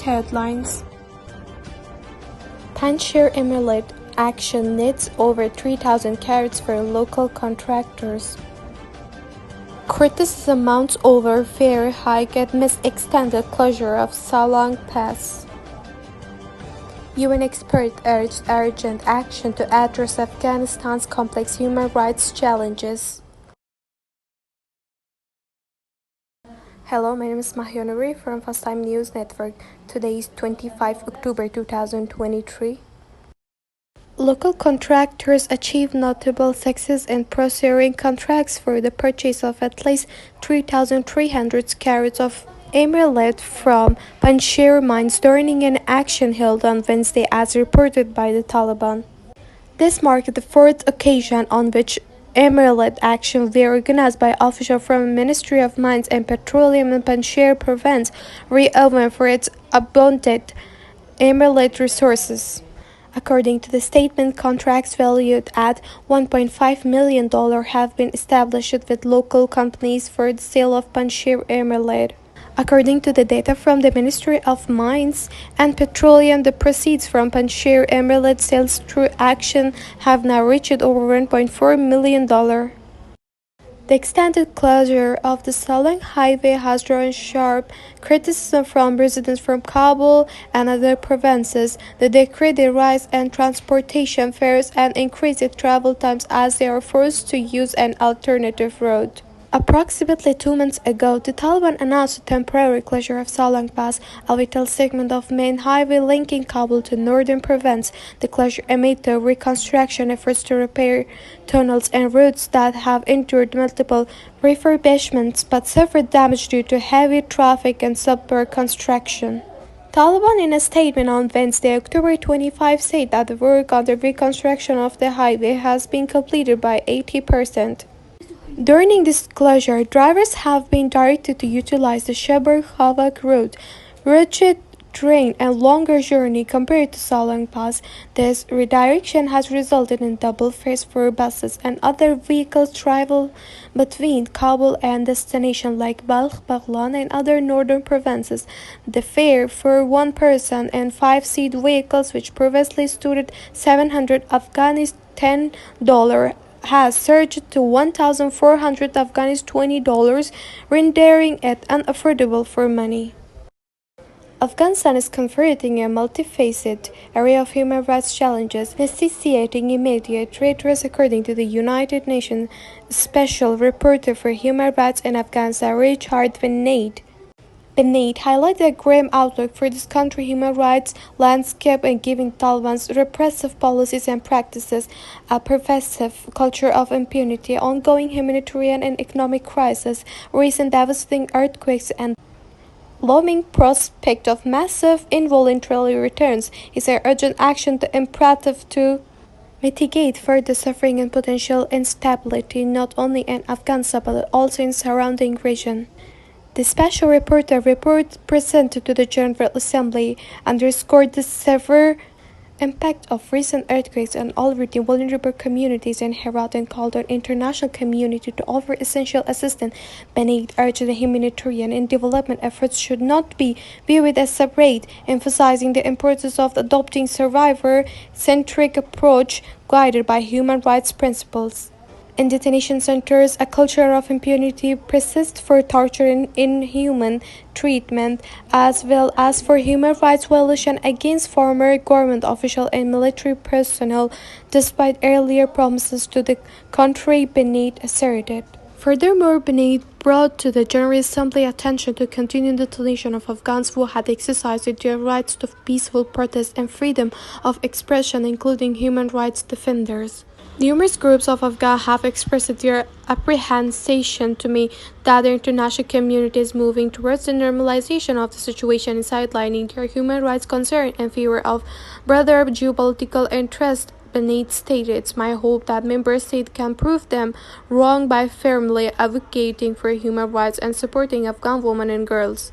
headlines. Panjshir Emirate action nets over 3,000 carats for local contractors. Criticism mounts over fare hike amidst extended closure of Salang Pass. UN expert urged urgent action to address Afghanistan's complex human rights challenges. Hello, my name is Mahia Nouri from First Time News Network. Today is 25 October 2023. Local contractors achieved notable success in procuring contracts for the purchase of at least 3,300 carats of emerald from Panjshir mines during an action held on Wednesday as reported by the Taliban. This marked the fourth occasion on which emerald actions were organized by officials from the Ministry of Mines and Petroleum in Panjshir province, renowned for its abundant emerald resources. According to the statement, contracts valued at $1.5 million have been established with local companies for the sale of Panjshir emerald. According to the data from the Ministry of Mines and Petroleum, the proceeds from Panjshir emerald sales through action have now reached over $1.4 million. The extended closure of the Salang Highway has drawn sharp criticism from residents from Kabul and other provinces. The decreed the rise in transportation fares and increased travel times as they are forced to use an alternative route. Approximately 2 months ago, the Taliban announced a temporary closure of Salang Pass, a vital segment of main highway linking Kabul to northern province. The closure amid the reconstruction efforts to repair tunnels and routes that have endured multiple refurbishments but suffered damage due to heavy traffic and subpar construction. Taliban, in a statement on Wednesday, October 25, said that the work on the reconstruction of the highway has been completed by 80%. During this closure, drivers have been directed to utilize the Sheber-Khavak route, rugged terrain and longer journey compared to Salang Pass. This redirection has resulted in double fares for buses and other vehicles travel between Kabul and destinations like Balkh, Baghlan, and other northern provinces. The fare for one person in 5-seat vehicles, which previously stood at $700 $10, has surged to 1,400 $20, rendering it unaffordable for many. Afghanistan is confronting a multifaceted array of human rights challenges, necessitating immediate redress, according to the United Nations Special Rapporteur for Human Rights in Afghanistan, Richard Bennett. Bennett highlighted a grim outlook for this country's human rights landscape and giving Taliban's repressive policies and practices, a pervasive culture of impunity, ongoing humanitarian and economic crisis, recent devastating earthquakes, and looming prospect of massive involuntary returns is an urgent action to imperative to mitigate further suffering and potential instability not only in Afghanistan but also in surrounding region. The special report presented to the General Assembly underscored the severe impact of recent earthquakes on already vulnerable communities in Herat and called on the international community to offer essential assistance. Bennett urged the humanitarian and development efforts should not be viewed as separate, emphasizing the importance of adopting survivor-centric approach guided by human rights principles. In detention centers, a culture of impunity persists for torture and inhuman treatment, as well as for human rights violations against former government officials and military personnel, despite earlier promises to the contrary, Bennett asserted. Furthermore, Bennett brought to the General Assembly attention to continuing detention of Afghans who had exercised their rights to peaceful protest and freedom of expression, including human rights defenders. Numerous groups of Afghans have expressed their apprehension to me that the international community is moving towards the normalization of the situation and sidelining their human rights concerns in favor of broader geopolitical interests. Bennett stated, "It's my hope that member states can prove them wrong by firmly advocating for human rights and supporting Afghan women and girls."